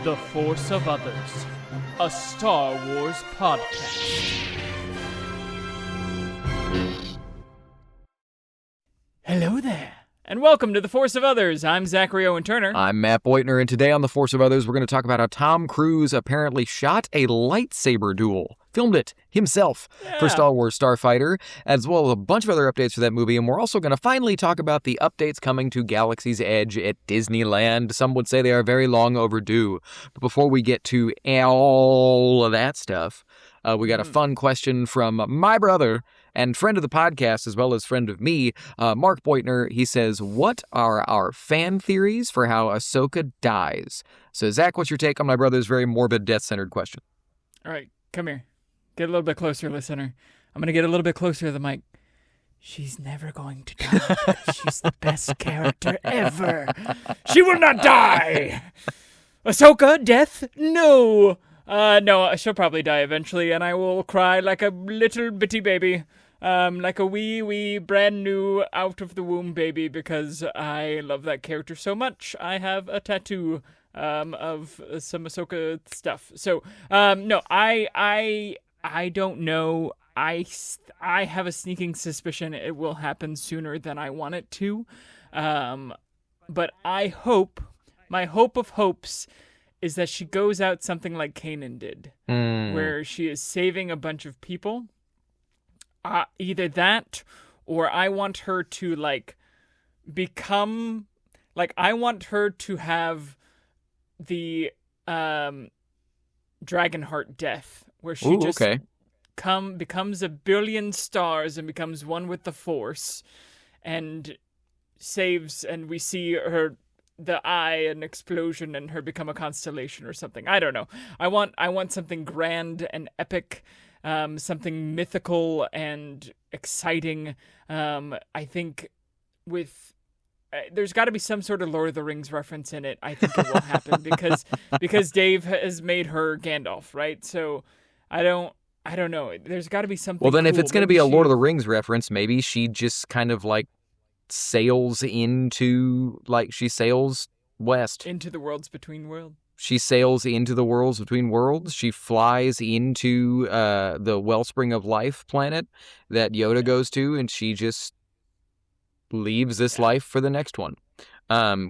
The Force of Others, a Star Wars podcast. Hello there, and welcome to The Force of Others. I'm Zachary Owen Turner. I'm Matt Boitner, and today on The Force of Others, we're going to talk about how Tom Cruise apparently shot a lightsaber duel, filmed it himself for Star Wars Starfighter, as well as a bunch of other updates for that movie, and we're also going to finally talk about the updates coming to Galaxy's Edge at Disneyland. Some would say they are very long overdue. But before we get to all of that stuff, we got a fun question from my brother and friend of the podcast, as well as friend of me, Mark Boitner. He says, what are our fan theories for how Ahsoka dies? So, Zach, what's your take on my brother's very morbid, death-centered question? All right, come here. Get a little bit closer, listener. I'm going to get a little bit closer to the mic. She's never going to die because she's the best character ever. She will not die! Ahsoka, death? No! No, she'll probably die eventually, and I will cry like a little bitty baby. Like a wee, brand new, out of the womb baby, because I love that character so much. I have a tattoo, of some Ahsoka stuff. So, no, I don't know. I have a sneaking suspicion it will happen sooner than I want it to. But I hope, my hope of hopes is that she goes out something like Kanan did, where she is saving a bunch of people. Either that, or I want her to, become... I want her to have the Dragonheart death, where she becomes a billion stars and becomes one with the Force, and saves, and we see her... the eye, an explosion, and her become a constellation or something. I don't know. I want something grand and epic, something mythical and exciting. I think with there's got to be some sort of Lord of the Rings reference in it. I think it will happen because Dave has made her Gandalf, right? So I don't know. There's got to be something. Well, then cool. if it's going to be a Lord of the Rings reference, maybe she just kind of sails into, she sails west. Into the worlds between worlds. She sails into the worlds between worlds. She flies into the Wellspring of Life planet that Yoda goes to, and she just leaves this life for the next one.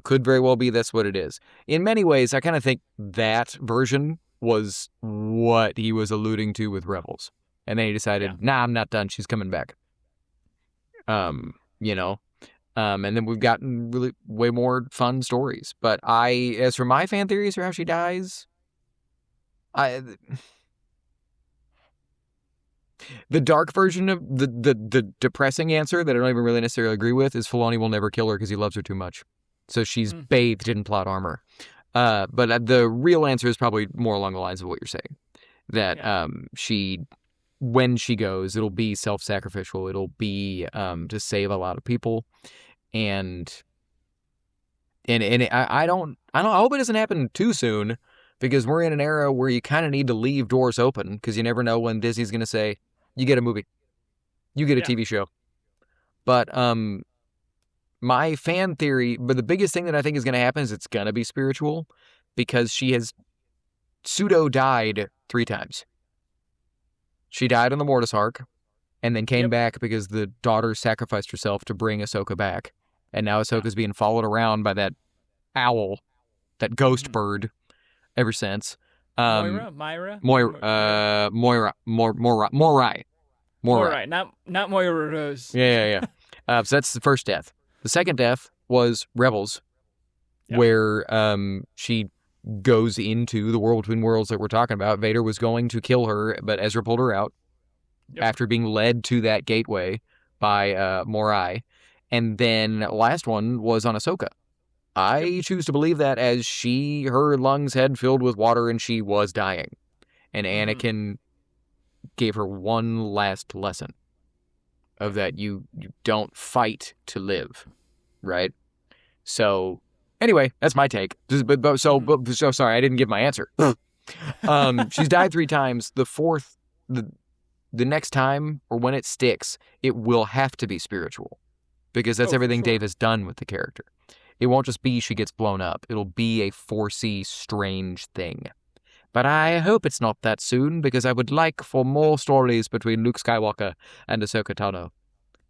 Could very well be that's what it is. In many ways, I kind of think that version was what he was alluding to with Rebels. And then he decided, nah, I'm not done. She's coming back. And then we've gotten really way more fun stories. But as for my fan theories for how she dies, the dark version of the depressing answer that I don't even really necessarily agree with is Filoni will never kill her because he loves her too much. So she's bathed in plot armor. But the real answer is probably more along the lines of what you're saying. That when she goes, it'll be self-sacrificial. It'll be to save a lot of people. And I hope it doesn't happen too soon, because we're in an era where you kind of need to leave doors open, because you never know when Disney's going to say, you get a movie, you get a TV show. But my fan theory, but the biggest thing that I think is going to happen is it's going to be spiritual, because she has pseudo-died 3 times. She died on the Mortis Arc, and then came back because the daughter sacrificed herself to bring Ahsoka back. And now Ahsoka's being followed around by that owl, that ghost bird, ever since. Moirai, not Moira Rose. Yeah. So that's the first death. The second death was Rebels, where she goes into the world between worlds that we're talking about. Vader was going to kill her, but Ezra pulled her out after being led to that gateway by Moirai. And then last one was on Ahsoka. I choose to believe that as her lungs had filled with water and she was dying. And Anakin gave her one last lesson of that you don't fight to live, right? So anyway, that's my take. So sorry, I didn't give my answer. She's died 3 times. The fourth, the next time, or when it sticks, it will have to be spiritual, because that's everything Dave has done with the character. It won't just be she gets blown up. It'll be a Forcey, strange thing. But I hope it's not that soon, because I would like for more stories between Luke Skywalker and Ahsoka Tano.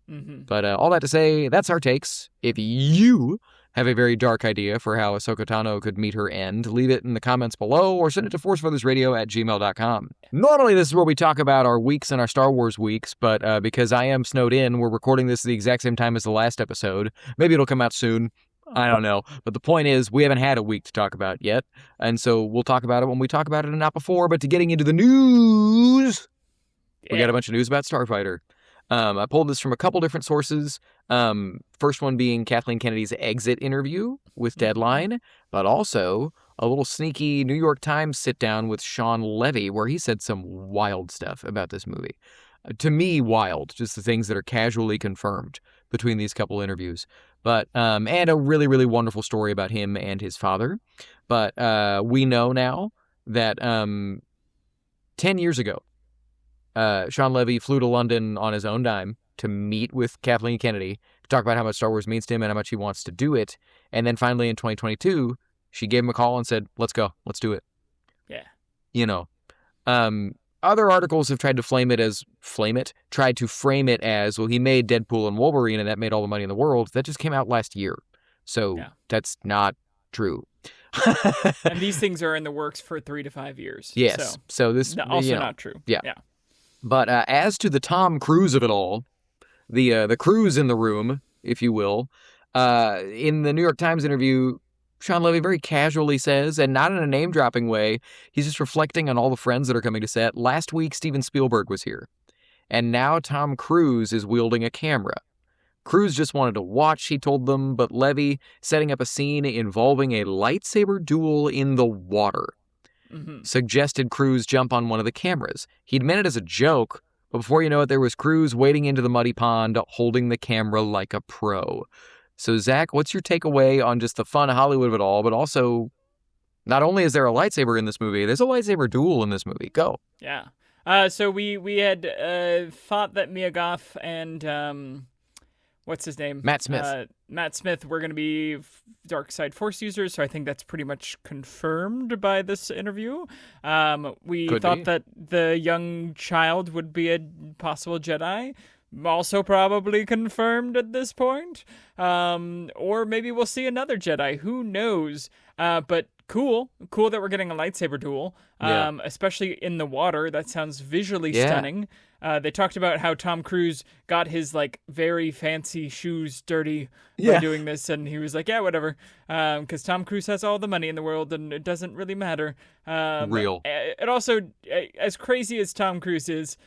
Mm-hmm. But all that to say, that's our takes. If you have a very dark idea for how Ahsoka Tano could meet her end, leave it in the comments below or send it to forcefeathersradio@gmail.com. Normally, this is where we talk about our weeks and our Star Wars weeks, but because I am snowed in, we're recording this at the exact same time as the last episode. Maybe it'll come out soon. I don't know. But the point is, we haven't had a week to talk about yet, and so we'll talk about it when we talk about it and not before. But to getting into the news, we got a bunch of news about Starfighter. I pulled this from a couple different sources. First one being Kathleen Kennedy's exit interview with Deadline, but also a little sneaky New York Times sit-down with Shawn Levy, where he said some wild stuff about this movie. To me, wild, just the things that are casually confirmed between these couple interviews. But and a really, really wonderful story about him and his father. But we know now that 10 years ago, Shawn Levy flew to London on his own dime to meet with Kathleen Kennedy to talk about how much Star Wars means to him and how much he wants to do it. And then finally in 2022, she gave him a call and said, let's go. Let's do it. Yeah. You know, other articles have tried to frame it as, well, he made Deadpool and Wolverine and that made all the money in the world. That just came out last year. So that's not true. And these things are in the works for 3 to 5 years. Yes. So this also not true. Yeah. But as to the Tom Cruise of it all, the cruise in the room, if you will, in the New York Times interview, Shawn Levy very casually says, and not in a name-dropping way, he's just reflecting on all the friends that are coming to set. Last week, Steven Spielberg was here, and now Tom Cruise is wielding a camera. Cruise just wanted to watch, he told them, but Levy setting up a scene involving a lightsaber duel in the water. Suggested Cruise jump on one of the cameras. He'd meant it as a joke, but before you know it, there was Cruise wading into the muddy pond, holding the camera like a pro. So, Zach, what's your takeaway on just the fun Hollywood of it all, but also, not only is there a lightsaber in this movie, there's a lightsaber duel in this movie. Go. Yeah. So we had thought that Mia Goth and what's his name? Matt Smith. Matt Smith were going to be dark side Force users, so I think that's pretty much confirmed by this interview. We thought that the young child would be a possible Jedi. Also probably confirmed at this point. Or maybe we'll see another Jedi. Who knows? But cool that we're getting a lightsaber duel, especially in the water. That sounds visually stunning. They talked about how Tom Cruise got his very fancy shoes dirty by doing this, and he was like, yeah, whatever, because Tom Cruise has all the money in the world, and it doesn't really matter. Real. It also, as crazy as Tom Cruise is,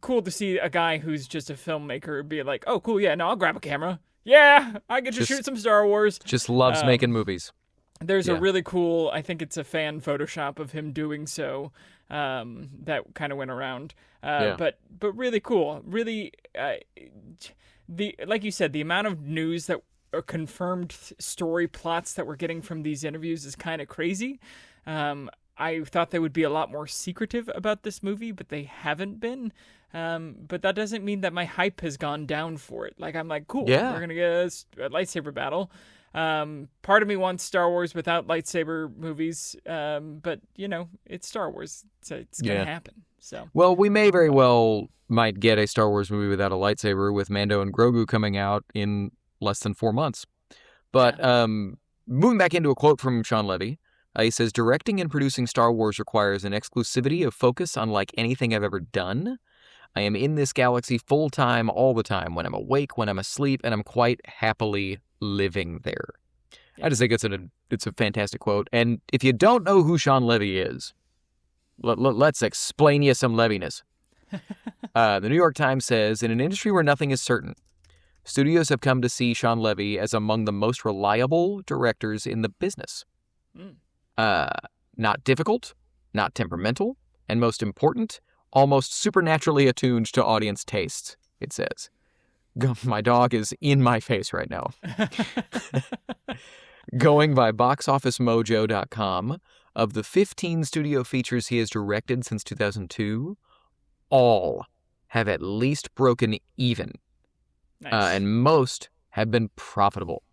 cool to see a guy who's just a filmmaker be like, oh, cool, yeah, no, I'll grab a camera. Yeah, I get to shoot some Star Wars. Just loves making movies. There's a really cool, I think it's a fan Photoshop of him doing so, that kind of went around. But really cool. Really, like you said, the amount of news that are confirmed story plots that we're getting from these interviews is kind of crazy. I thought they would be a lot more secretive about this movie, but they haven't been. But that doesn't mean that my hype has gone down for it. I'm like, cool, we're going to get a lightsaber battle. Part of me wants Star Wars without lightsaber movies, but it's Star Wars, so it's gonna happen. So, well, we may very well might get a Star Wars movie without a lightsaber, with Mando and Grogu coming out in less than 4 months. But moving back into a quote from Shawn Levy, he says, "Directing and producing Star Wars requires an exclusivity of focus unlike anything I've ever done. I am in this galaxy full time, all the time, when I'm awake, when I'm asleep, and I'm quite happily living there." I just think it's a fantastic quote. And if you don't know who Shawn Levy is, let's explain you some Leviness. The New York Times says, in an industry where nothing is certain, studios have come to see Shawn Levy as among the most reliable directors in the business. Not difficult, not temperamental, and most important, almost supernaturally attuned to audience tastes, it says. My dog is in my face right now. Going by boxofficemojo.com, of the 15 studio features he has directed since 2002, all have at least broken even. Nice. And most have been profitable.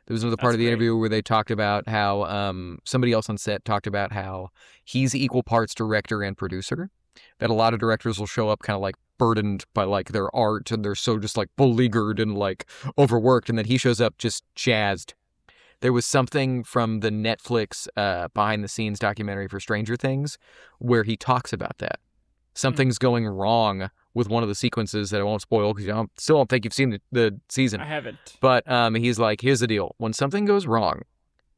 There was another part That's of the great. interview where they talked about how somebody else on set talked about how he's equal parts director and producer. That a lot of directors will show up kind of like burdened by like their art and they're so just like beleaguered and like overworked, and then he shows up just jazzed. There was something from the Netflix behind the scenes documentary for Stranger Things where he talks about that. Something's going wrong with one of the sequences that I won't spoil because I still don't think you've seen the season. I haven't. But he's like, here's the deal. When something goes wrong,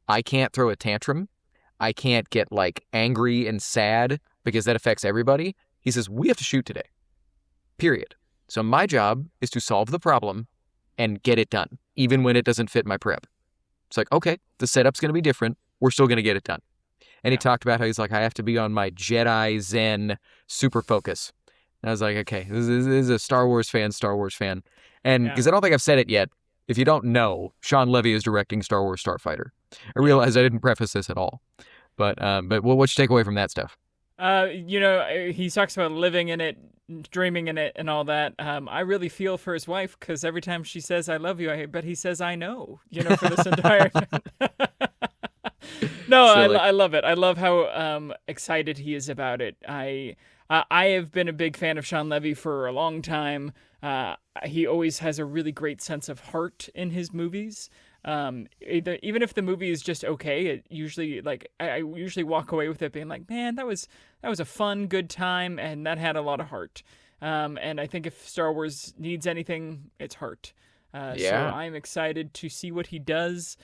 I can't throw a tantrum. I can't get like angry and sad because that affects everybody. He says, we have to shoot today. Period. So my job is to solve the problem and get it done, even when it doesn't fit my prep. It's like, okay, the setup's going to be different. We're still going to get it done. And he talked about how he's like, I have to be on my Jedi Zen super focus. And I was like, okay, this is a Star Wars fan. And because I don't think I've said it yet, if you don't know, Shawn Levy is directing Star Wars Starfighter. I realize I didn't preface this at all. But what'd you take away from that stuff? He talks about living in it, dreaming in it, and all that. I really feel for his wife because every time she says "I love you," I bet he says "I know." For this entire. No, I love it. I love how excited he is about it. I have been a big fan of Shawn Levy for a long time. He always has a really great sense of heart in his movies. Even if the movie is just okay, it usually I usually walk away with it being like, man, that was a fun, good time, and that had a lot of heart. And I think if Star Wars needs anything, it's heart. So I'm excited to see what he does.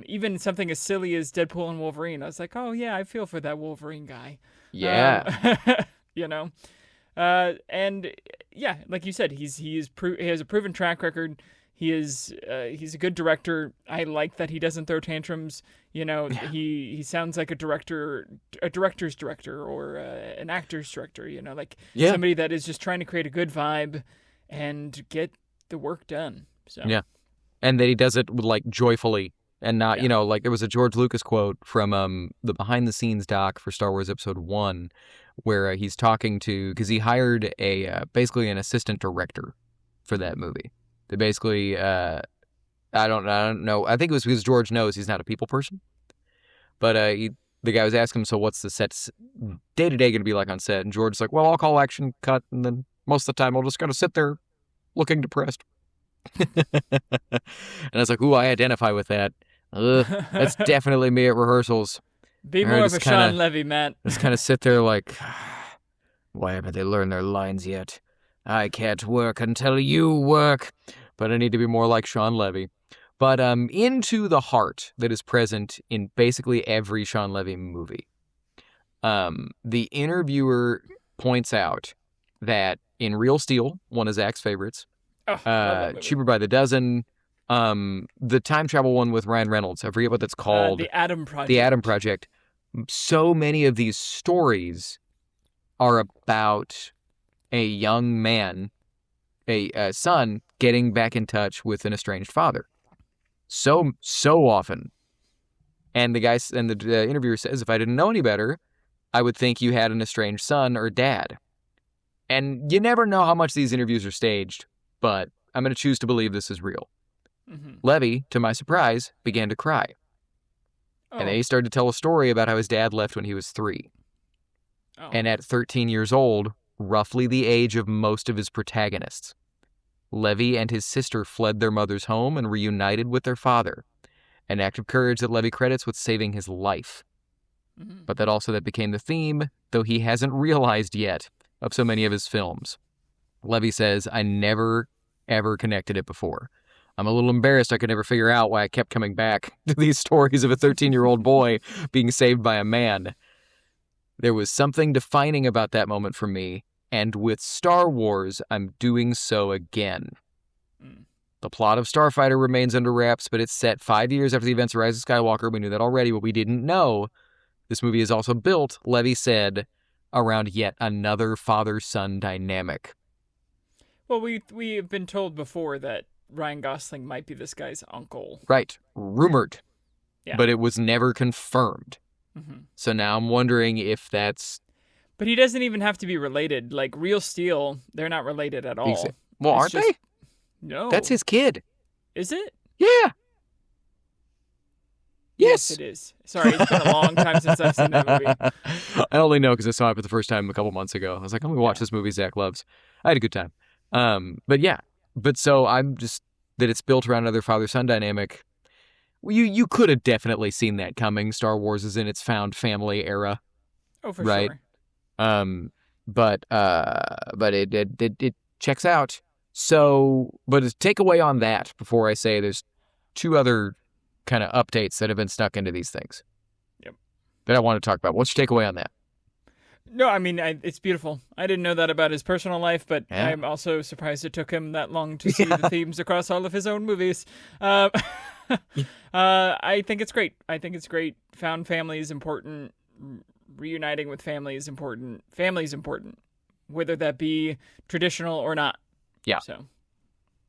Even something as silly as Deadpool and Wolverine, I was like, oh yeah, I feel for that Wolverine guy. Yeah. And yeah, like you said, he has a proven track record. He's a good director. I like that he doesn't throw tantrums. He sounds like a director's director or an actor's director. Somebody that is just trying to create a good vibe and get the work done. So and that he does it with like joyfully and not like there was a George Lucas quote from the behind the scenes doc for Star Wars Episode 1 where he's talking to because he hired basically an assistant director for that movie. They basically, I don't know. I think it was because George knows he's not a people person. But the guy was asking him, so what's the set day-to-day going to be like on set? And George's like, well, I'll call action, cut, and then most of the time I'll just kind of sit there looking depressed. And I was like, ooh, I identify with that. That's definitely me at rehearsals. Be more of a Shawn Levy, Matt. Just kind of sit there like, why haven't they learned their lines yet? I can't work until you work. But I need to be more like Shawn Levy. But into the heart that is present in basically every Shawn Levy movie. The interviewer points out that in Real Steel, one of Zach's favorites, Cheaper by the Dozen, the time travel one with Ryan Reynolds, I forget what that's called. The Adam Project. The Adam Project. So many of these stories are about a young man, a son, getting back in touch with an estranged father. So often. And the interviewer says, if I didn't know any better, I would think you had an estranged son or dad. And you never know how much these interviews are staged, but I'm going to choose to believe this is real. Mm-hmm. Levy, to my surprise, began to cry. Oh. And then he started to tell a story about how his dad left when he was 3. Oh. And at 13 years old, roughly the age of most of his protagonists, Levy and his sister fled their mother's home and reunited with their father, an act of courage that Levy credits with saving his life. Mm-hmm. But that became the theme, though he hasn't realized yet, of so many of his films. Levy says, I never, ever connected it before. I'm a little embarrassed I could never figure out why I kept coming back to these stories of a 13-year-old boy being saved by a man. There was something defining about that moment for me, and with Star Wars, I'm doing so again. Mm. The plot of Starfighter remains under wraps, but it's set 5 years after the events of Rise of Skywalker. We knew that already, but we didn't know. This movie is also built, Levy said, around yet another father-son dynamic. Well, we have been told before that Ryan Gosling might be this guy's uncle. Right. Rumored. Yeah. But it was never confirmed. Mm-hmm. So now I'm wondering if that's... But he doesn't even have to be related. Like, Real Steel, they're not related at all. Well, aren't they? No. That's his kid. Is it? Yeah. Yes. It is. Sorry, it's been a long time since I've seen that movie. I only know because I saw it for the first time a couple months ago. I was like, I'm going to watch this movie Zach loves. I had a good time. But so I'm just, that it's built around another father-son dynamic. You could have definitely seen that coming. Star Wars is in its found family era. Oh, for right? sure. But it checks out. So, but a takeaway on that before I say there's two other kind of updates that have been stuck into these things. Yep. That I want to talk about. What's your takeaway on that? No, I mean, it's beautiful. I didn't know that about his personal life, but Yeah. I'm also surprised it took him that long to see the themes across all of his own movies. I think it's great. I think it's great. Found family is important. Reuniting with family is important. Family is important, whether that be traditional or not. Yeah. So.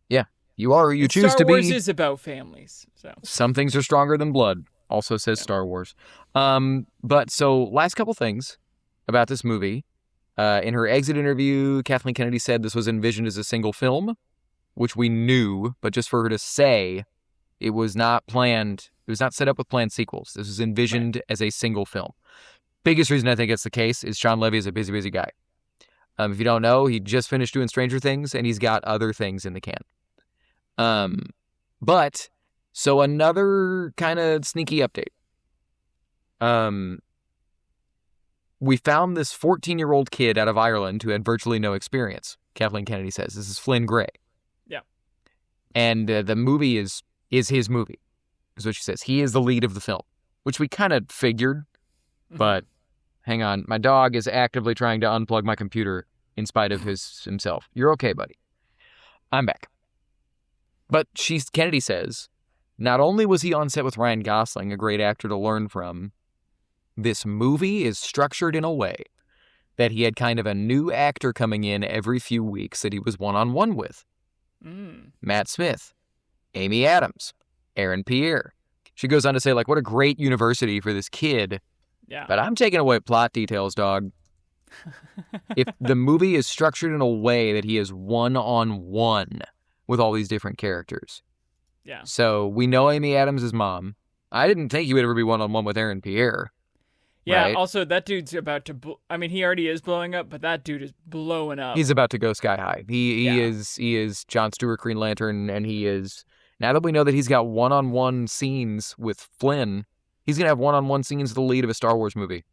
Yeah. You are who you choose Star to be. Wars is about families. So. Some things are stronger than blood, also says Star Wars. But so last couple things about this movie. In her exit interview, Kathleen Kennedy said this was envisioned as a single film, which we knew, but just for her to say it was not planned, it was not set up with planned sequels. This was envisioned as a single film. Biggest reason I think it's the case is Shawn Levy is a busy guy. If you don't know, he just finished doing Stranger Things, and he's got other things in the can. But, so another kind of sneaky update. We found this 14-year-old kid out of Ireland who had virtually no experience, Kathleen Kennedy says. This is Flynn Gray. Yeah. And the movie is his movie, is what she says. He is the lead of the film, which we kind of figured, but hang on. My dog is actively trying to unplug my computer in spite of himself. You're okay, buddy. I'm back. But Kennedy says, not only was he on set with Ryan Gosling, a great actor to learn from, this movie is structured in a way that he had kind of a new actor coming in every few weeks that he was one-on-one with. Matt Smith, Amy Adams, Aaron Pierre. She goes on to say, like, what a great university for this kid. Yeah. But I'm taking away plot details, dog. If the movie is structured in a way that he is one-on-one with all these different characters. Yeah. So we know Amy Adams' mom. I didn't think he would ever be one-on-one with Aaron Pierre. Yeah, right? Also, that dude's about to... he already is blowing up, but that dude is blowing up. He's about to go sky high. He is Jon Stewart, Green Lantern, and he is... Now that we know that he's got one-on-one scenes with Flynn, he's going to have one-on-one scenes with the lead of a Star Wars movie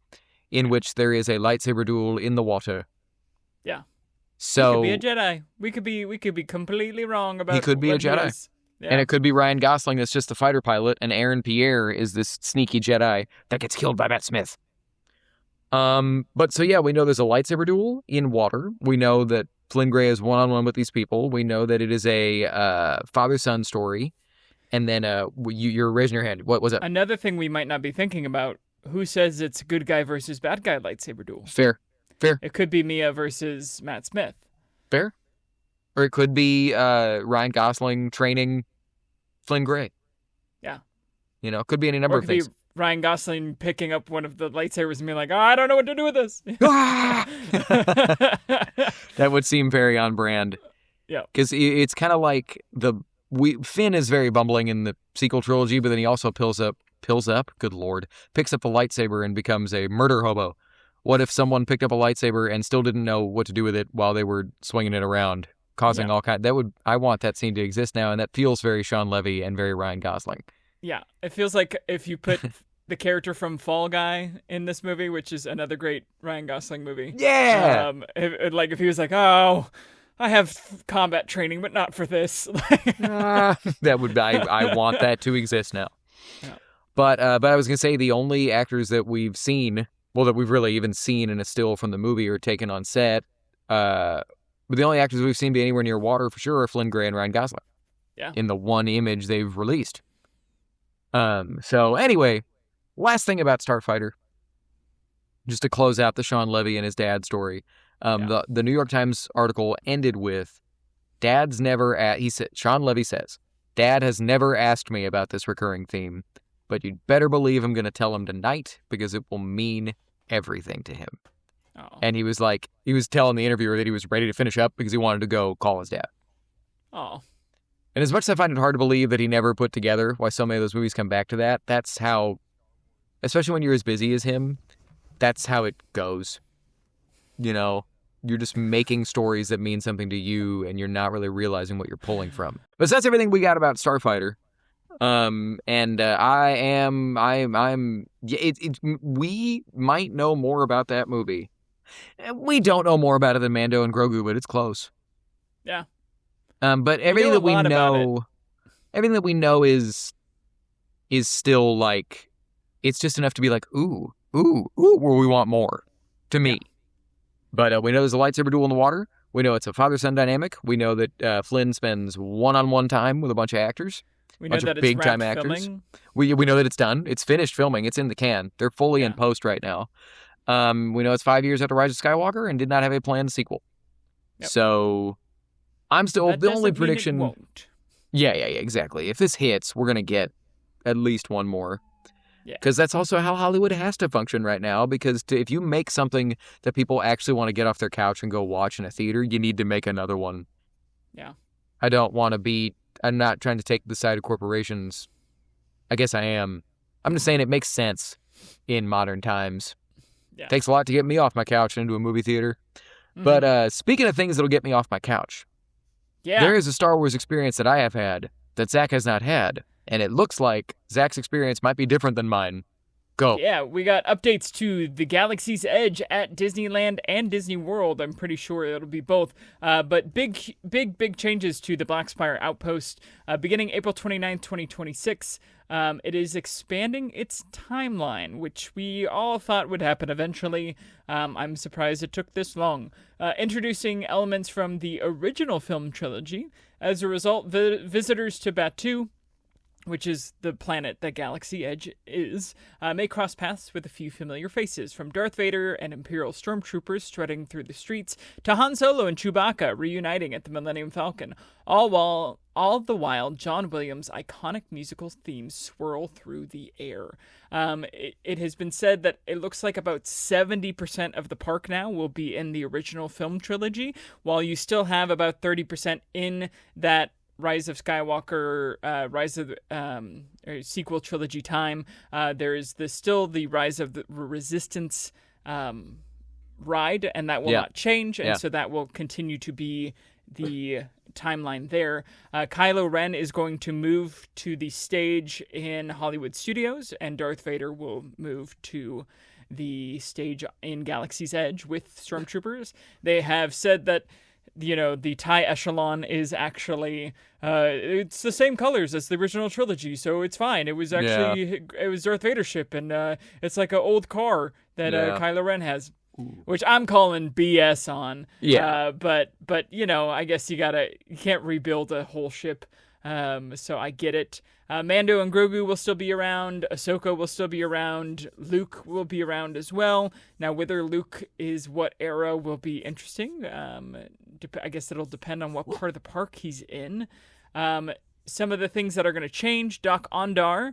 in which there is a lightsaber duel in the water. Yeah. So... He could be a Jedi. We could be completely wrong about... He could be a Jedi. Yeah. And it could be Ryan Gosling that's just the fighter pilot, and Aaron Pierre is this sneaky Jedi that gets killed by Matt Smith. But so yeah, we know there's a lightsaber duel in water. We know that Flynn Gray is one-on-one with these people. We know that it is a father-son story. And then you're raising your hand. What was it? Another thing we might not be thinking about, who says it's good guy versus bad guy lightsaber duel? Fair. It could be Mia versus Matt Smith. Fair. Or it could be Ryan Gosling training Flynn Gray. Yeah. You know, it could be any number of things. Be Ryan Gosling picking up one of the lightsabers and being like, I don't know what to do with this. That would seem very on brand. Yeah. Because it's kind of like Finn is very bumbling in the sequel trilogy, but then he also pills up, good lord, picks up the lightsaber and becomes a murder hobo. What if someone picked up a lightsaber and still didn't know what to do with it while they were swinging it around, causing all kind? I want that scene to exist now, and that feels very Shawn Levy and very Ryan Gosling. Yeah. It feels like if you put the character from Fall Guy in this movie, which is another great Ryan Gosling movie. Yeah. If he was like, oh, I have combat training, but not for this. That would I want that to exist now. Yeah. But I was gonna say the only actors that we've seen, well, that we've really even seen in a still from the movie or taken on set, but the only actors we've seen be anywhere near water for sure are Flynn Gray and Ryan Gosling. Yeah. In the one image they've released. So anyway, last thing about Starfighter, just to close out the Shawn Levy and his dad story. The New York Times article ended with, Shawn Levy says, Dad has never asked me about this recurring theme, but you'd better believe I'm going to tell him tonight because it will mean everything to him. Oh. And he was telling the interviewer that he was ready to finish up because he wanted to go call his dad. Oh. And as much as I find it hard to believe that he never put together why so many of those movies come back to that, that's how, especially when you're as busy as him, that's how it goes. You know, you're just making stories that mean something to you, and you're not really realizing what you're pulling from. But that's everything we got about Starfighter. We might know more about that movie. We don't know more about it than Mando and Grogu, but it's close. Yeah. But everything that we know is still like, it's just enough to be like, ooh, where we want more, to me. Yeah. But we know there's a lightsaber duel in the water. We know it's a father-son dynamic. We know that Flynn spends one-on-one time with a bunch of actors. We know that it's big-time actors. Filming. We know that it's done. It's finished filming. It's in the can. They're fully in post right now. We know it's 5 years after Rise of Skywalker and did not have a planned sequel. Yep. So I'm still that the only prediction. Mean it won't. Yeah, exactly. If this hits, we're gonna get at least one more. Yeah. Because that's also how Hollywood has to function right now. Because if you make something that people actually want to get off their couch and go watch in a theater, you need to make another one. Yeah. I'm not trying to take the side of corporations. I guess I am. I'm just saying it makes sense in modern times. Yeah. Takes a lot to get me off my couch and into a movie theater. Mm-hmm. But speaking of things that'll get me off my couch, there is a Star Wars experience that I have had that Zach has not had. And it looks like Zach's experience might be different than mine. Go. Yeah, we got updates to the Galaxy's Edge at Disneyland and Disney World. I'm pretty sure it'll be both. But big changes to the Black Spire Outpost. Beginning April 29th, 2026. It is expanding its timeline, which we all thought would happen eventually. I'm surprised it took this long. Introducing elements from the original film trilogy. As a result, visitors to Batuu, which is the planet that Galaxy Edge is, may cross paths with a few familiar faces, from Darth Vader and Imperial stormtroopers strutting through the streets, to Han Solo and Chewbacca reuniting at the Millennium Falcon, all the while John Williams' iconic musical themes swirl through the air. It has been said that it looks like about 70% of the park now will be in the original film trilogy, while you still have about 30% in that Rise of Skywalker, sequel trilogy time. There is still the Rise of the Resistance ride, and that will not change, and so that will continue to be the timeline there. Kylo Ren is going to move to the stage in Hollywood Studios, and Darth Vader will move to the stage in Galaxy's Edge with Stormtroopers. They have said that the TIE Echelon is actually, it's the same colors as the original trilogy, so it's fine. It was actually, it was Darth Vader's ship, and it's like an old car that Kylo Ren has, which I'm calling BS on. Yeah. But I guess you can't rebuild a whole ship, so I get it. Mando and Grogu will still be around. Ahsoka will still be around. Luke will be around as well. Now, whether Luke is what era will be interesting. I guess it'll depend on what part of the park he's in. Some of the things that are going to change, Doc Ondar,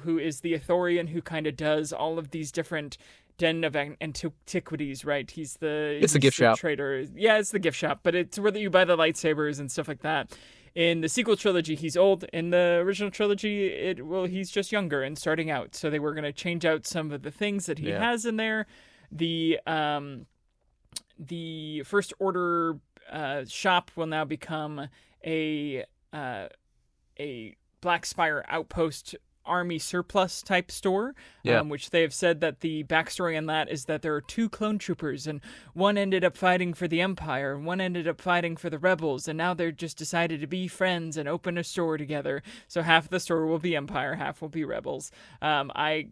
who is the Ithorian who kind of does all of these different Den of Antiquities, right? He's the gift shop. Trader. Yeah, it's the gift shop, but it's where you buy the lightsabers and stuff like that. In the sequel trilogy, he's old. In the original trilogy, he's just younger and starting out. So they were going to change out some of the things that he has in there. The First Order shop will now become a Black Spire Outpost army surplus type store, which they have said that the backstory on that is that there are two clone troopers, and one ended up fighting for the Empire and one ended up fighting for the Rebels, and now they're just decided to be friends and open a store together. So half the store will be Empire, half will be Rebels. I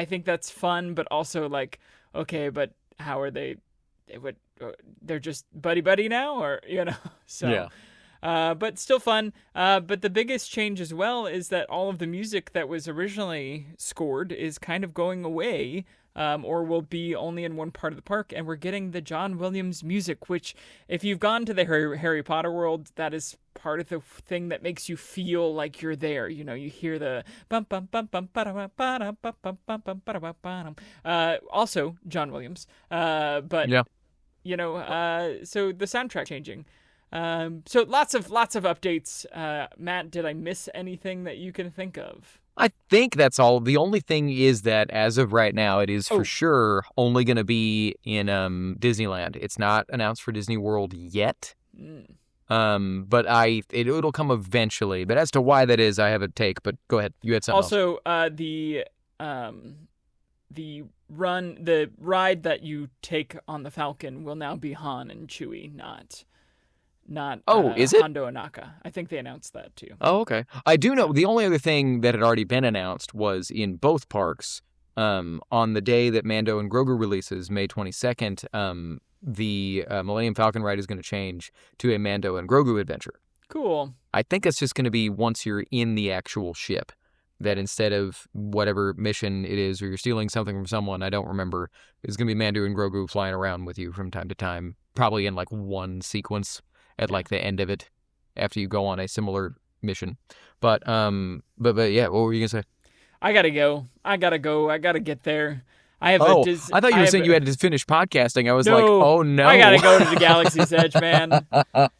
think that's fun, but also like, okay, but how are they? They're just buddy now, or so. Yeah. But still fun. But the biggest change as well is that all of the music that was originally scored is kind of going away, or will be only in one part of the park, and we're getting the John Williams music, which, if you've gone to the Harry Potter world, that is part of the thing that makes you feel like you're there. You hear the bum bum bum bum ba bum ba bum bum bum ba bum. Also John Williams. But so the soundtrack changing. So lots of updates. Matt, did I miss anything that you can think of? I think that's all. The only thing is that as of right now, it is for sure only going to be in Disneyland. It's not announced for Disney World yet. But it'll come eventually. But as to why that is, I have a take. But go ahead. You had something else. Also, the ride that you take on the Falcon will now be Han and Chewie, not is it? Hondo Ohnaka. I think they announced that too. Oh, okay. I do know the only other thing that had already been announced was in both parks. On the day that Mando and Grogu releases, May 22nd, the Millennium Falcon ride is going to change to a Mando and Grogu adventure. Cool. I think it's just going to be once you're in the actual ship, that instead of whatever mission it is, or you're stealing something from someone, I don't remember, it's going to be Mando and Grogu flying around with you from time to time, probably in like one sequence at like the end of it after you go on a similar mission. But yeah, what were you going to say? I gotta go. I gotta get there. I have I thought you were saying you had to finish podcasting. I was like, oh no. I gotta go to the Galaxy's Edge, man.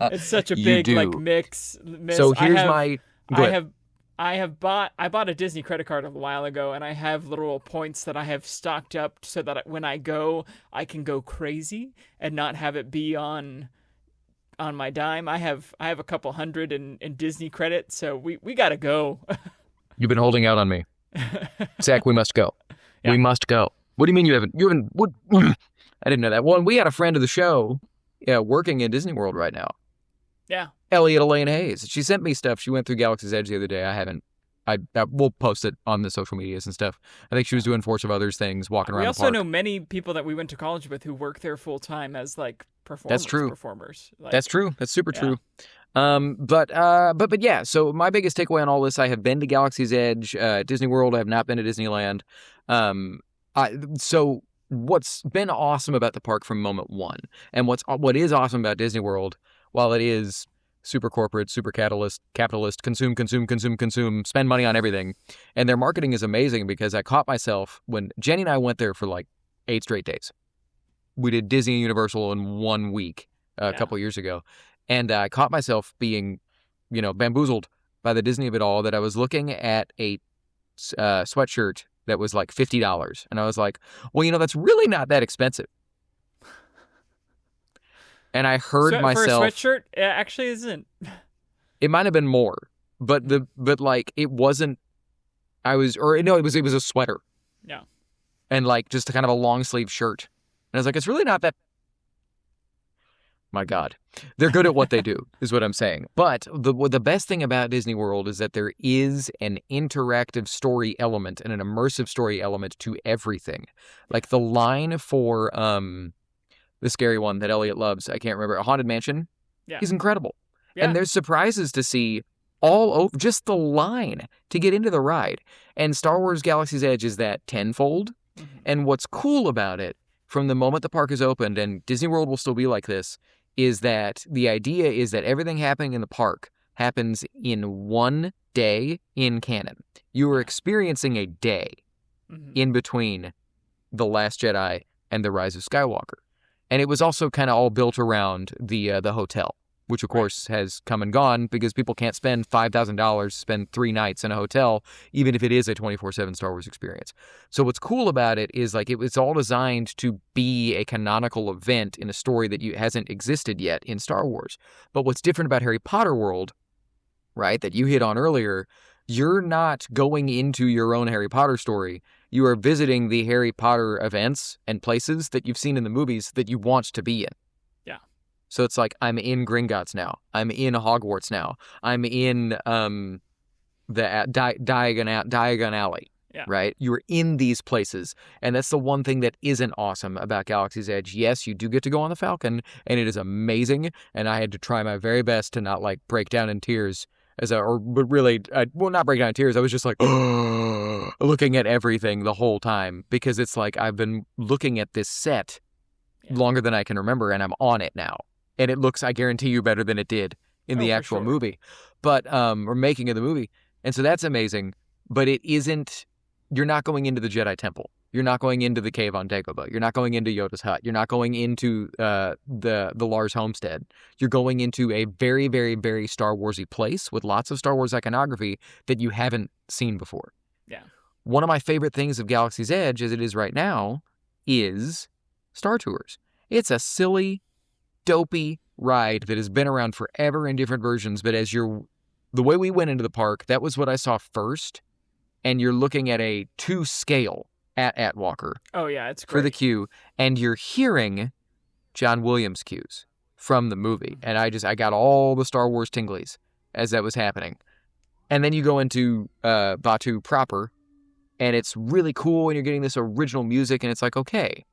It's such a big miss. So here's I bought a Disney credit card a while ago, and I have little points that I have stocked up so that when I go, I can go crazy and not have it be on my dime. I have a couple hundred in Disney credit, so we gotta go. You've been holding out on me. Zach, we must go. Yeah. We must go. What do you mean you haven't? What? I didn't know that. Well, we had a friend of the show working in Disney World right now. Yeah. Elliot Elaine Hayes. She sent me stuff. She went through Galaxy's Edge the other day. I haven't. We'll post it on the social medias and stuff. I think she was doing Force of Others things, walking around the park. We also know many people that we went to college with who work there full time as like performers. That's true. Performers. That's true. That's super true. But yeah, so my biggest takeaway on all this, I have been to Galaxy's Edge, Disney World. I have not been to Disneyland. So what's been awesome about the park from moment one, and what is awesome about Disney World, while it is super corporate, super capitalist, consume, spend money on everything, and their marketing is amazing, because I caught myself when Jenny and I went there for like 8 straight days. We did Disney and Universal in 1 week a couple years ago. And I caught myself being, bamboozled by the Disney of it all, that I was looking at a sweatshirt that was like $50. And I was like, well, that's really not that expensive. And I heard myself... For a sweatshirt, it actually isn't. It might have been more, but it wasn't... it was a sweater. Yeah. And like just a kind of a long sleeve shirt. And I was like, it's really not that... My God, they're good at what they do, is what I'm saying. But the best thing about Disney World is that there is an interactive story element and an immersive story element to everything. Like the line for the scary one that Elliot loves, I can't remember, A Haunted Mansion, is incredible. Yeah. And there's surprises to see all over, just the line to get into the ride. And Star Wars Galaxy's Edge is that tenfold. Mm-hmm. And what's cool about it, from the moment the park is opened, and Disney World will still be like this, is that the idea is that everything happening in the park happens in one day in canon. You are experiencing a day in between The Last Jedi and The Rise of Skywalker. And it was also kind of all built around the hotel, which of course has come and gone, because people can't spend $5,000 spend 3 nights in a hotel, even if it is a 24/7 Star Wars experience. So what's cool about it is like it's all designed to be a canonical event in a story that hasn't existed yet in Star Wars. But what's different about Harry Potter World, right, that you hit on earlier, you're not going into your own Harry Potter story. You are visiting the Harry Potter events and places that you've seen in the movies that you want to be in. So it's like, I'm in Gringotts now. I'm in Hogwarts now. I'm in the Diagon Alley, right? You're in these places. And that's the one thing that isn't awesome about Galaxy's Edge. Yes, you do get to go on the Falcon, and it is amazing. And I had to try my very best to not like break down in tears but really, not break down in tears. I was just like, looking at everything the whole time, because it's like, I've been looking at this set longer than I can remember, and I'm on it now. And it looks, I guarantee you, better than it did in the actual movie, or making of the movie. And so that's amazing. But it isn't, you're not going into the Jedi Temple. You're not going into the cave on Dagobah. You're not going into Yoda's hut. You're not going into the Lars homestead. You're going into a very, very, very Star Wars-y place with lots of Star Wars iconography that you haven't seen before. Yeah. One of my favorite things of Galaxy's Edge, as it is right now, is Star Tours. It's a silly, dopey ride that has been around forever in different versions, but the way we went into the park, that was what I saw first, and you're looking at a 2 scale at Walker. Oh, yeah, it's great. For the queue, and you're hearing John Williams cues from the movie, and I got all the Star Wars tinglies as that was happening. And then you go into Batuu proper, and it's really cool, and you're getting this original music, and it's like, okay,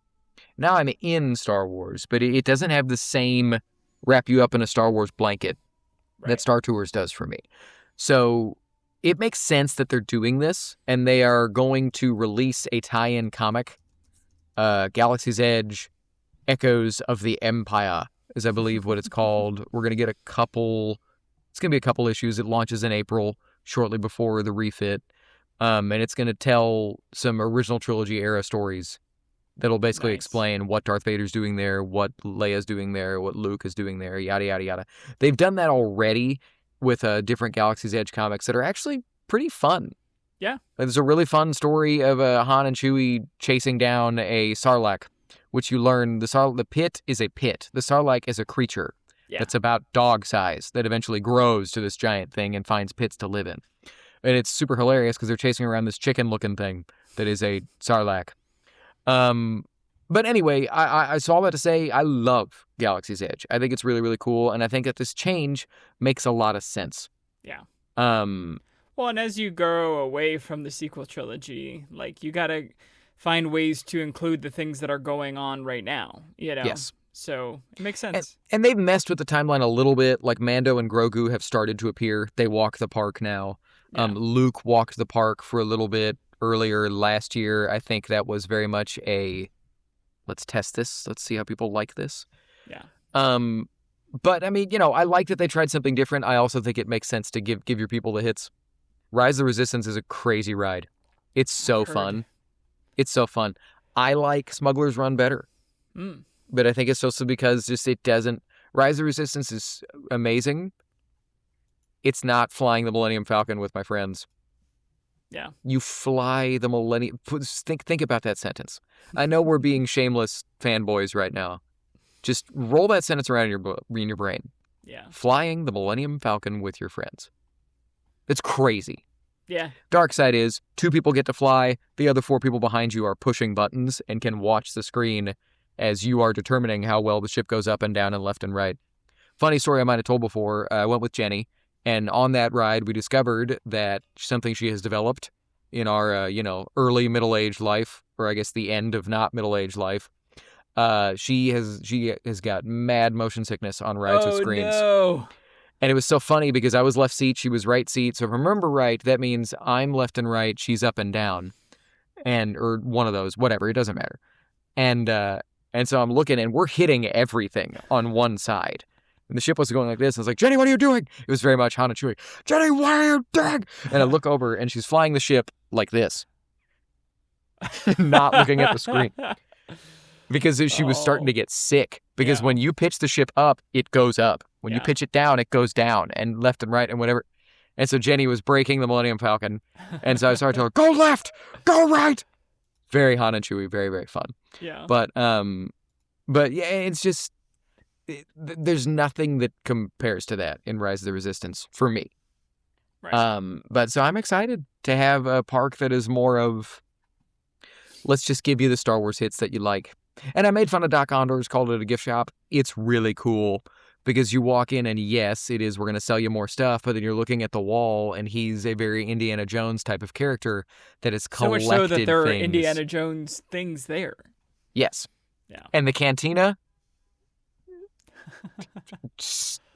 now I'm in Star Wars, but it doesn't have the same wrap you up in a Star Wars blanket that Star Tours does for me. So it makes sense that they're doing this, and they are going to release a tie-in comic, Galaxy's Edge, Echoes of the Empire, is I believe what it's called. We're going to get it's going to be a couple issues. It launches in April, shortly before the refit, and it's going to tell some original trilogy era stories that'll basically explain what Darth Vader's doing there, what Leia's doing there, what Luke is doing there, yada, yada, yada. They've done that already with different Galaxy's Edge comics that are actually pretty fun. Yeah. There's a really fun story of Han and Chewie chasing down a Sarlacc, which you learn the pit is a pit. The Sarlacc is a creature that's about dog size that eventually grows to this giant thing and finds pits to live in. And it's super hilarious because they're chasing around this chicken-looking thing that is a Sarlacc. But anyway, I saw that to say I love Galaxy's Edge. I think it's really, really cool, and I think that this change makes a lot of sense. Yeah. Well, and as you grow away from the sequel trilogy, like, you gotta find ways to include the things that are going on right now, you know? Yes. So it makes sense. And they've messed with the timeline a little bit. Like, Mando and Grogu have started to appear. They walk the park now. Yeah. Luke walked the park for a little bit earlier last year. I think that was very much a, let's test this. Let's see how people like this. Yeah. But I mean, I like that they tried something different. I also think it makes sense to give your people the hits. Rise of the Resistance is a crazy ride. It's so fun. It's so fun. I like Smuggler's Run better. But I think it's also because it doesn't. Rise of the Resistance is amazing. It's not flying the Millennium Falcon with my friends. Yeah. You fly the Millennium... Think about that sentence. I know we're being shameless fanboys right now. Just roll that sentence around in your brain. Yeah. Flying the Millennium Falcon with your friends. It's crazy. Yeah. Dark side is 2 people get to fly. The other 4 people behind you are pushing buttons and can watch the screen as you are determining how well the ship goes up and down and left and right. Funny story I might have told before. I went with Jenny. And on that ride, we discovered that something she has developed in our, early middle-aged life, or I guess the end of not middle-aged life. She has got mad motion sickness on rides with screens. No. And it was so funny because I was left seat, she was right seat. So if I remember right, that means I'm left and right, she's up and down, or one of those, whatever. It doesn't matter. And so I'm looking, and we're hitting everything on one side. And the ship was going like this. I was like, Jenny, what are you doing? It was very much Han and Chewie. Jenny, why are you doing? And I look over, and she's flying the ship like this. Not looking at the screen. Because she was starting to get sick. Because when you pitch the ship up, it goes up. When you pitch it down, it goes down. And left and right and whatever. And so Jenny was breaking the Millennium Falcon. And so I started telling her, go left, go right. Very Han and Chewie, very, very fun. Yeah. But yeah, it's just... There's nothing that compares to that in Rise of the Resistance for me. Right. But so I'm excited to have a park that is more of, let's just give you the Star Wars hits that you like. And I made fun of Doc Ondor's, called it a gift shop. It's really cool because you walk in and yes, it is, we're going to sell you more stuff, but then you're looking at the wall and he's a very Indiana Jones type of character that is collected so much so that there are things. Indiana Jones things there. Yes. Yeah. And the cantina,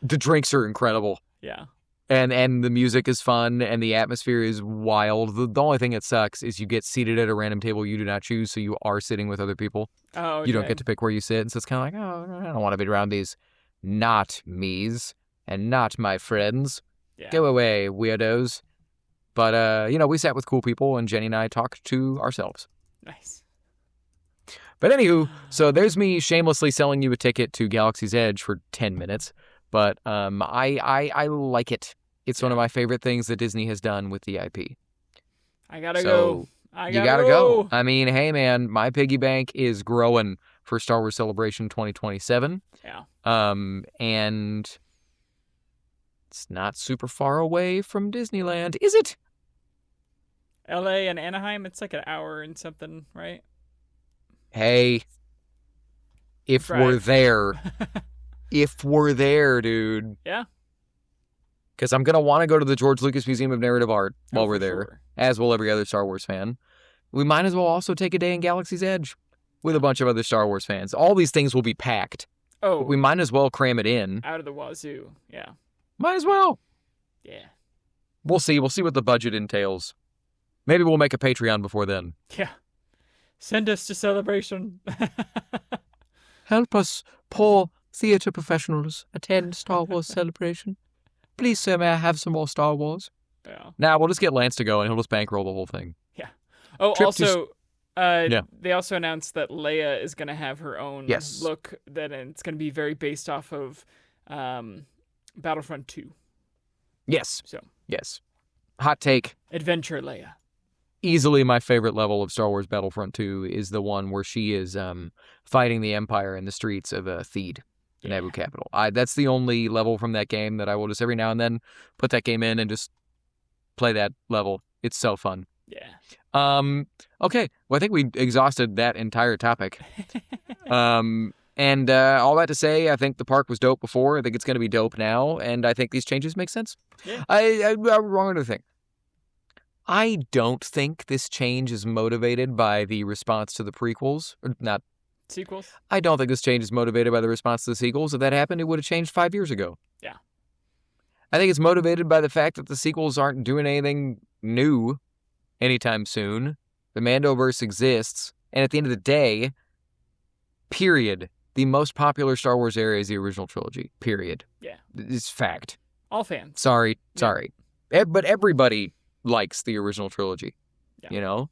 the drinks are incredible. Yeah. And the music is fun and the atmosphere is wild. The only thing that sucks is you get seated at a random table you do not choose, so you are sitting with other people. Oh, okay. You don't get to pick where you sit. And so it's kind of like, oh, I don't want to be around these not me's and not my friends. Yeah. Go away, weirdos. But, we sat with cool people and Jenny and I talked to ourselves. Nice. But anywho, so there's me shamelessly selling you a ticket to Galaxy's Edge for 10 minutes. But I like it. It's one of my favorite things that Disney has done with the IP. I gotta go. You gotta go. I mean, hey man, my piggy bank is growing for Star Wars Celebration 2027. Yeah. And it's not super far away from Disneyland, is it? LA and Anaheim, it's like an hour and something, right? Hey, if we're there, dude. Yeah. Because I'm going to want to go to the George Lucas Museum of Narrative Art while we're there, sure. as will every other Star Wars fan. We might as well also take a day in Galaxy's Edge with a bunch of other Star Wars fans. All these things will be packed. Oh. We might as well cram it in. Out of the wazoo, yeah. Might as well. Yeah. We'll see. We'll see what the budget entails. Maybe we'll make a Patreon before then. Yeah. Send us to Celebration. Help us, poor theater professionals, attend Star Wars Celebration. Please, sir, may I have some more Star Wars? Yeah. Nah, we'll just get Lance to go and he'll just bankroll the whole thing. Yeah. Oh, Trip also, they also announced that Leia is going to have her own look, that it's going to be very based off of Battlefront 2. Yes. So. Yes. Hot take. Adventure Leia. Easily my favorite level of Star Wars Battlefront 2 is the one where she is fighting the Empire in the streets of Theed. The Naboo capital. That's the only level from that game that I will just every now and then put that game in and just play that level. It's so fun. Yeah. Okay. Well, I think we exhausted that entire topic. And all that to say, I think the park was dope before. I think it's going to be dope now, and I think these changes make sense. Yeah. I'm wrong to think. I don't think this change is motivated by the response to the prequels, or not. Sequels? I don't think this change is motivated by the response to the sequels. If that happened, it would have changed 5 years ago. Yeah. I think it's motivated by the fact that the sequels aren't doing anything new anytime soon. The Mandoverse exists. And at the end of the day, period, the most popular Star Wars era is the original trilogy. Period. Yeah. It's fact. All fans. Sorry. But everybody likes the original trilogy. Yeah. You know?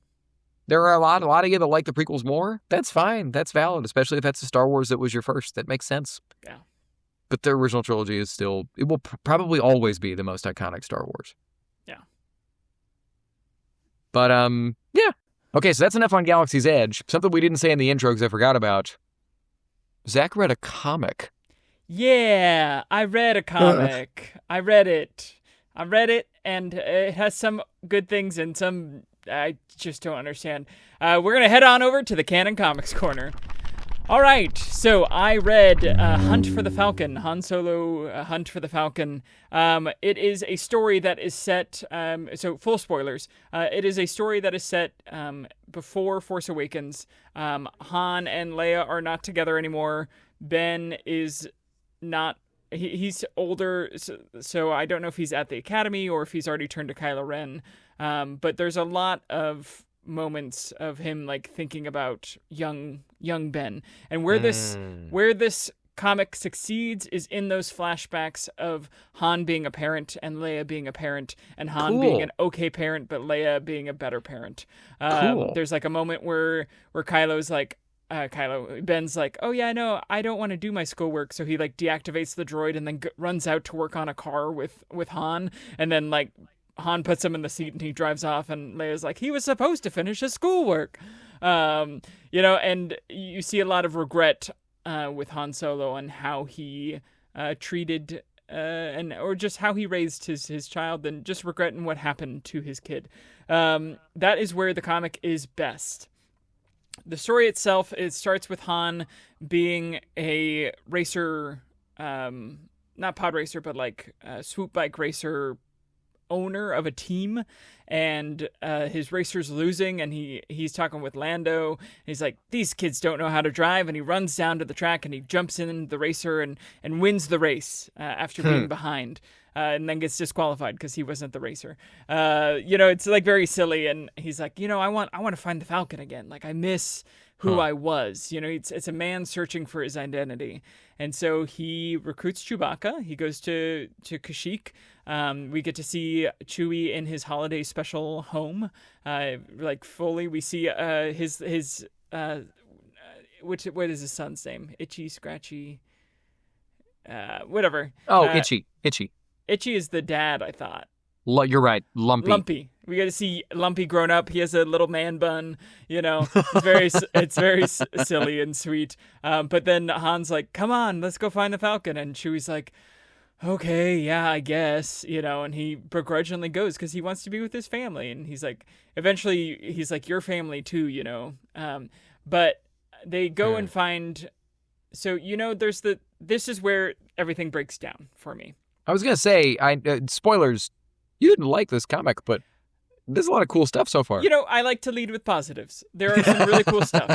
There are a lot of you that like the prequels more. That's fine. That's valid, especially if that's the Star Wars that was your first. That makes sense. Yeah. But the original trilogy is still, it will probably always be the most iconic Star Wars. Yeah. But, yeah. Okay, so that's enough on Galaxy's Edge. Something we didn't say in the intro because I forgot about. Zach read a comic. Yeah, I read a comic. I read it, and it has some good things and some I just don't understand. We're going to head on over to the Canon Comics Corner. All right, so I read Hunt for the Falcon, Han Solo, Hunt for the Falcon. It is a story that is set, so full spoilers, it is a story that is set before Force Awakens. Han and Leia are not together anymore. Ben is not, he's older, so I don't know if he's at the Academy or if he's already turned to Kylo Ren. But there's a lot of moments of him like thinking about young Ben, and where this comic succeeds is in those flashbacks of Han being a parent and Leia being a parent, and Han being an okay parent but Leia being a better parent. There's like a moment where Kylo's like Ben's like, oh yeah, no, I don't want to do my schoolwork, so he like deactivates the droid and then runs out to work on a car with Han, and then like Han puts him in the seat and he drives off, and Leia's like, he was supposed to finish his schoolwork. And you see a lot of regret with Han Solo and how he treated or just how he raised his child, and just regretting what happened to his kid. That is where the comic is best. The story itself, it starts with Han being a racer, not pod racer, but like swoop bike racer owner of a team, and his racer's losing, and he's talking with Lando, and he's like, these kids don't know how to drive, and he runs down to the track and he jumps in the racer and wins the race after being behind, and then gets disqualified because he wasn't the racer. It's like very silly, and he's like, I want to find the Falcon again. Like, I miss who I was. It's a man searching for his identity. And so he recruits Chewbacca. He goes to Kashyyyk. We get to see Chewie in his holiday special home. Fully, we see his what is his son's name? Itchy, Scratchy, whatever. Oh, Itchy. Itchy is the dad, I thought. You're right. Lumpy. We got to see Lumpy grown up. He has a little man bun, it's very silly and sweet. But then Han's like, come on, let's go find the Falcon. And Chewie's like, okay, yeah, I guess, and he begrudgingly goes because he wants to be with his family. And he's like, eventually he's like, your family too, but they go and find, so, this is where everything breaks down for me. I was going to say, spoilers, you didn't like this comic, but there's a lot of cool stuff so far. I like to lead with positives. There are some really cool stuff.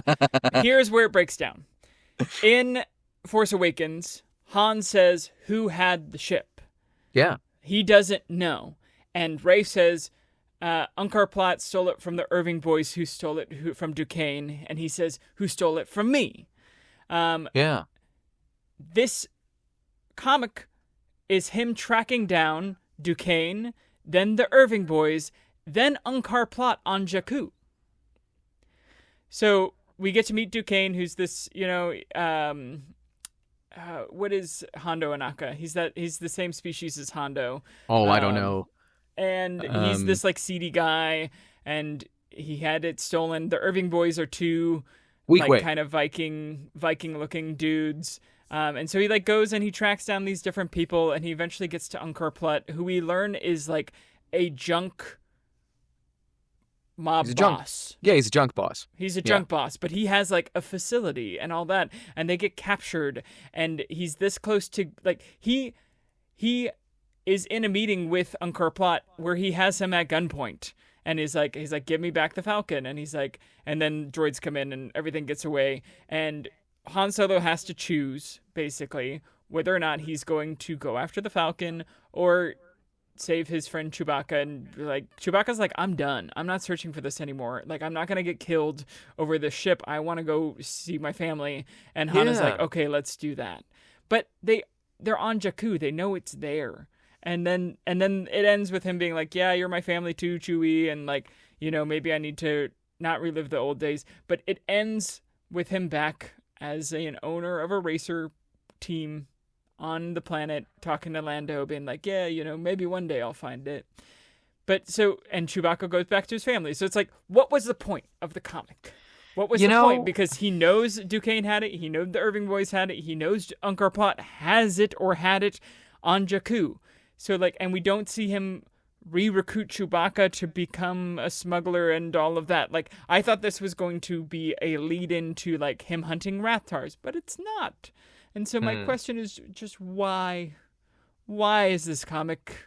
Here's where it breaks down. In Force Awakens, Han says, who had the ship? Yeah. He doesn't know. And Rey says, Unkar Platt stole it from the Irving boys who stole it from Duquesne. And he says, who stole it from me? Yeah. This comic is him tracking down Duquesne, then the Irving boys, then Unkar Platt on Jakku. So we get to meet Duquesne, who's this, what is Hondo Anaka? He's the same species as Hondo. Oh, I don't know. And he's this like seedy guy, and he had it stolen. The Irving boys are two kind of Viking looking dudes. And so he goes and he tracks down these different people, and he eventually gets to Unkar Platt, who we learn is a junk mob boss. Yeah, he's a junk boss. He's a junk boss, but he has a facility and all that, and they get captured, and he's this close to he is in a meeting with Unkar Platt where he has him at gunpoint. And he's like, give me back the Falcon. And he's like, and then droids come in and everything gets away. And Han Solo has to choose, basically, whether or not he's going to go after the Falcon or save his friend Chewbacca. And Chewbacca's like, I'm done. I'm not searching for this anymore. I'm not going to get killed over this ship. I want to go see my family. And Han is like, okay, let's do that. But they're on Jakku. They know it's there. And then it ends with him being like, yeah, you're my family too, Chewie. And maybe I need to not relive the old days. But it ends with him back as an owner of a racer team on the planet, talking to Lando, being like, yeah, maybe one day I'll find it. But and Chewbacca goes back to his family. So it's what was the point of the comic? What was the point? Because he knows Duquesne had it. He knows the Irving boys had it. He knows Unkar Platt has it or had it on Jakku. So and we don't see him re-recruit Chewbacca to become a smuggler and all of that. I thought this was going to be a lead-in to him hunting Rathars, but it's not. And so my question is just why? Why is this comic?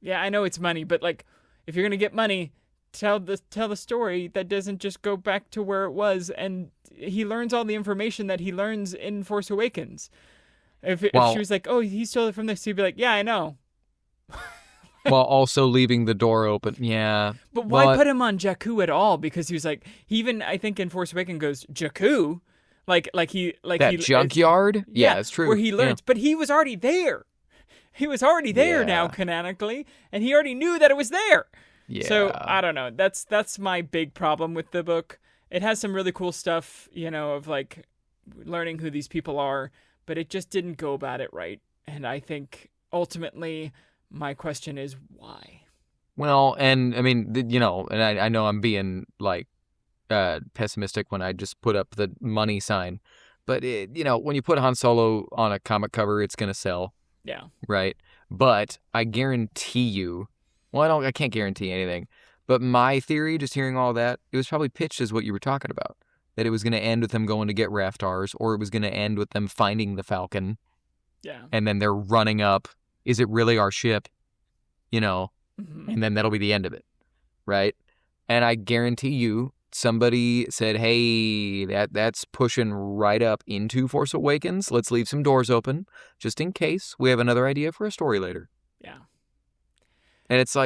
Yeah, I know it's money, but if you're gonna get money, tell the story that doesn't just go back to where it was. And he learns all the information that he learns in Force Awakens. If she was like, oh, he stole it from this, he'd be like, yeah, I know. While also leaving the door open. Yeah. But why put him on Jakku at all? Because he was he even, I think in Force Awakens goes, Jakku? That junkyard? Yeah, it's true. Where he learns. Yeah. But he was already there. He was already there now, canonically. And he already knew that it was there. Yeah. So, I don't know. That's my big problem with the book. It has some really cool stuff, of learning who these people are. But it just didn't go about it right. And I think ultimately my question is why? Well, and I mean, and I know I'm being pessimistic when I just put up the money sign. But, when you put Han Solo on a comic cover, it's going to sell. Yeah. Right? But I guarantee you, I can't guarantee anything. But my theory, just hearing all that, it was probably pitched as what you were talking about. That it was going to end with them going to get Raftars, or it was going to end with them finding the Falcon. Yeah. And then they're running up. Is it really our ship? Mm-hmm. And then that'll be the end of it. Right? And I guarantee you, somebody said, hey, that's pushing right up into Force Awakens. Let's leave some doors open just in case we have another idea for a story later. Yeah. And it's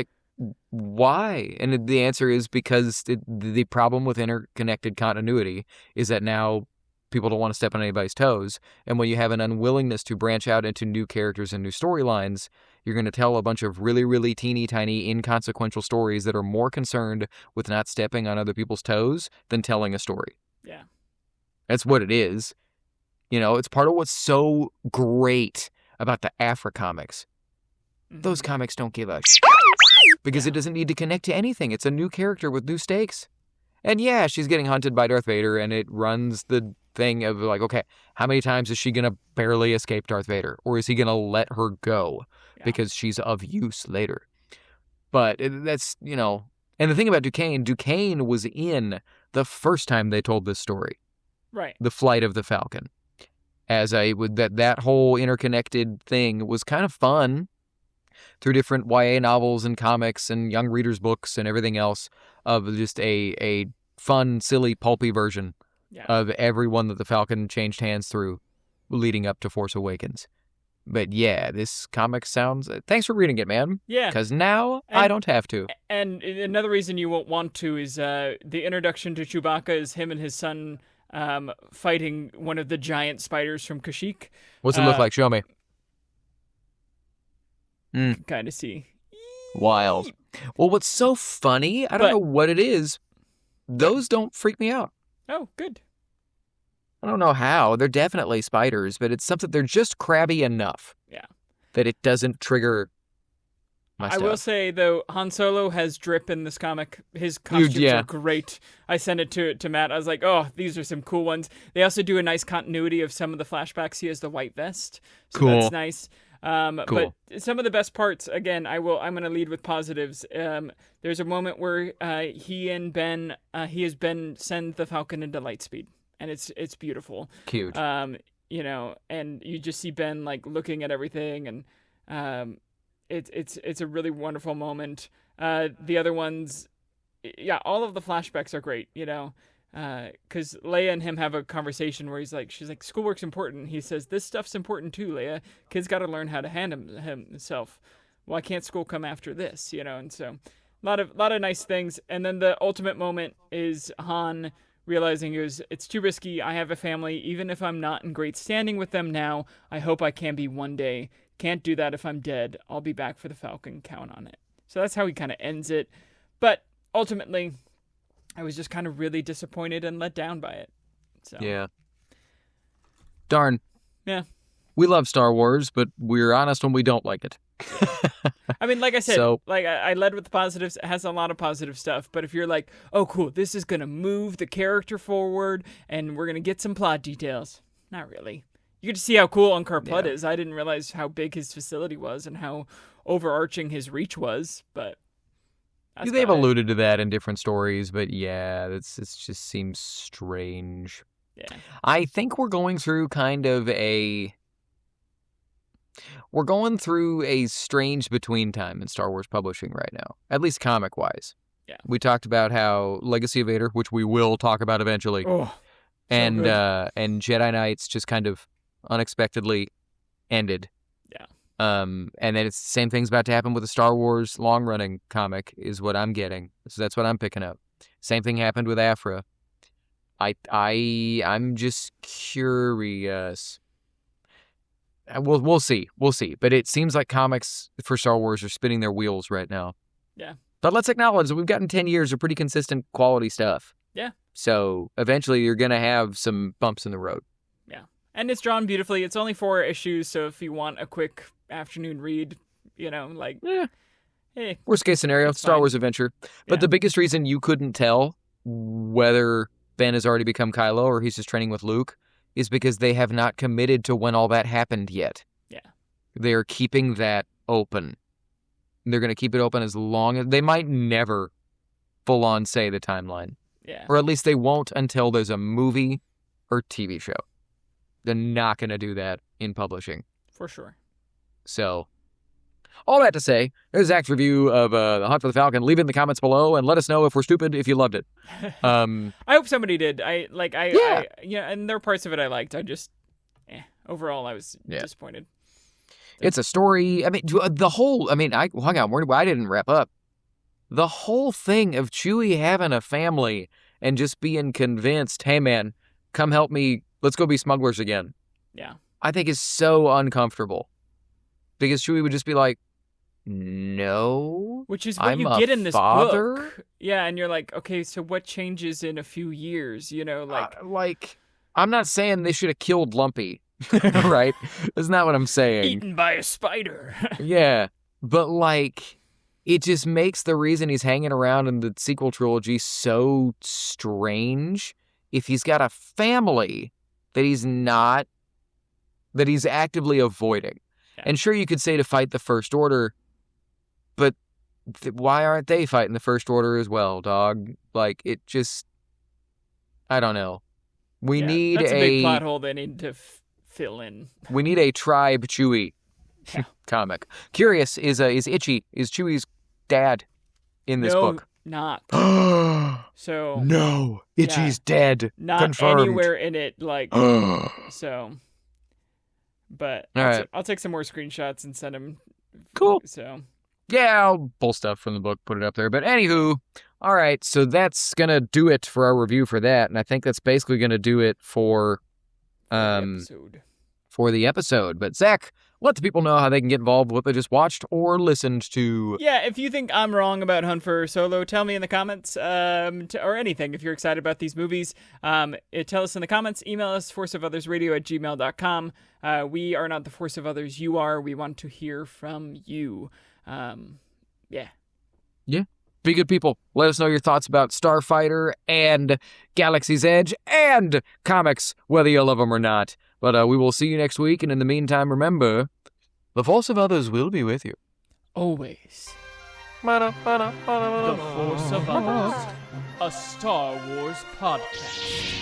why? And the answer is because the problem with interconnected continuity is that now people don't want to step on anybody's toes. And when you have an unwillingness to branch out into new characters and new storylines, you're going to tell a bunch of really, really teeny tiny, inconsequential stories that are more concerned with not stepping on other people's toes than telling a story. Yeah. That's what it is. You know, it's part of what's so great about the Afra comics. Those comics don't give a because it doesn't need to connect to anything. It's a new character with new stakes. And yeah, she's getting hunted by Darth Vader, and it runs the thing of like, okay, how many times is she going to barely escape Darth Vader? Or is he going to let her go because she's of use later? But that's, you know, and the thing about Duquesne was in the first time they told this story. Right. The Flight of the Falcon. As that whole interconnected thing was kind of fun through different YA novels and comics and young readers' books and everything else of just a fun, silly, pulpy version of everyone that the Falcon changed hands through leading up to Force Awakens. But yeah, this comic sounds... Thanks for reading it, man. Yeah. Because now I don't have to. And another reason you won't want to is the introduction to Chewbacca is him and his son fighting one of the giant spiders from Kashyyyk. What's it look like? Show me. Kind of see. Wild. Well, what's so funny, I don't know what it is, those don't freak me out. Oh, good. I don't know how. They're definitely spiders, but it's something, they're just crabby enough. Yeah. That it doesn't trigger my stuff. I will say, though, Han Solo has drip in this comic. His costumes are great. I sent it to Matt. I was like, oh, these are some cool ones. They also do a nice continuity of some of the flashbacks. He has the white vest. So cool. That's nice. But some of the best parts, again, I'm going to lead with positives. There's a moment where he has Ben send the Falcon into light speed, and it's beautiful. Cute. You know, and you just see Ben like looking at everything, and it's a really wonderful moment. The other ones, all of the flashbacks are great, you know. Because Leia and him have a conversation where she's like, schoolwork's important. He says, this stuff's important too, Leia. Kid's got to learn how to handle himself. Why can't school come after this? You know, and so a lot of nice things. And then the ultimate moment is Han realizing it's too risky. I have a family. Even if I'm not in great standing with them now, I hope I can be one day. Can't do that if I'm dead. I'll be back for the Falcon. Count on it. So that's how he kind of ends it. But ultimately, I was just kind of really disappointed and let down by it. So. Yeah. Darn. Yeah. We love Star Wars, but we're honest when we don't like it. I mean, like I said, I led with the positives. It has a lot of positive stuff. But if you're like, oh, cool, this is going to move the character forward and we're going to get some plot details. Not really. You get to see how cool Unkar Plutt is. I didn't realize how big his facility was and how overarching his reach was, but... They've alluded to that in different stories, but yeah, it just seems strange. Yeah. I think we're going through a strange between time in Star Wars publishing right now, at least comic-wise. Yeah. We talked about how Legacy of Vader, which we will talk about eventually, and Jedi Knights just kind of unexpectedly ended. Yeah. And then it's the same thing's about to happen with the Star Wars long-running comic is what I'm getting. So that's what I'm picking up. Same thing happened with Afra. I'm just curious. We'll see. But it seems like comics for Star Wars are spinning their wheels right now. Yeah. But let's acknowledge that we've gotten 10 years of pretty consistent quality stuff. Yeah. So eventually you're going to have some bumps in the road. Yeah. And it's drawn beautifully. It's only 4 issues, so if you want a quick afternoon read, you know, like... Hey. Worst case scenario, Star Wars adventure. But the biggest reason you couldn't tell whether Ben has already become Kylo or he's just training with Luke is because they have not committed to when all that happened yet. Yeah. They're keeping that open. They're going to keep it open as long as... They might never full-on say the timeline. Yeah. Or at least they won't until there's a movie or TV show. They're not going to do that in publishing. For sure. So, all that to say, there's Zach's review of The Hunt for the Falcon. Leave it in the comments below and let us know if we're stupid, if you loved it. I hope somebody did. And there are parts of it I liked. I just, overall, I was disappointed. It's a story. I mean, hang on, I didn't wrap up. The whole thing of Chewie having a family and just being convinced, hey man, come help me, let's go be smugglers again. Yeah. I think is so uncomfortable. Because Chewie would just be like, no. Which is what I'm you a get in this father? book. Yeah, and you're like, okay, so what changes in a few years? You know, like I'm not saying they should have killed Lumpy, right? That's not what I'm saying. eaten by a spider. Yeah, but like, it just makes the reason he's hanging around in the sequel trilogy so strange. If he's got a family that he's actively avoiding. Yeah. And sure, you could say to fight the First Order, but why aren't they fighting the First Order as well, dog? Like, it just, I don't know. We need that's a big plot hole they need to fill in. We need a Tribe Chewie comic. Curious, is Chewie's dad in this book? Not. So no, Itchy's dead. Not confirmed. Anywhere in it, like so. But I'll take some more screenshots and send them. Cool. So yeah, I'll pull stuff from the book, put it up there. But anywho, all right, so that's gonna do it for our review for that, and I think that's basically gonna do it for the episode. But Zach, let the people know how they can get involved with what they just watched or listened to. Yeah, if you think I'm wrong about Hunt for Solo, tell me in the comments, or anything. If you're excited about these movies, tell us in the comments. Email us, forceofothersradio@gmail.com. We are not the force of others. You are. We want to hear from you. Yeah. Be good people. Let us know your thoughts about Starfighter and Galaxy's Edge and comics, whether you love them or not. But we will see you next week, and in the meantime, remember, the force of others will be with you. Always. The Force of Others, a Star Wars podcast.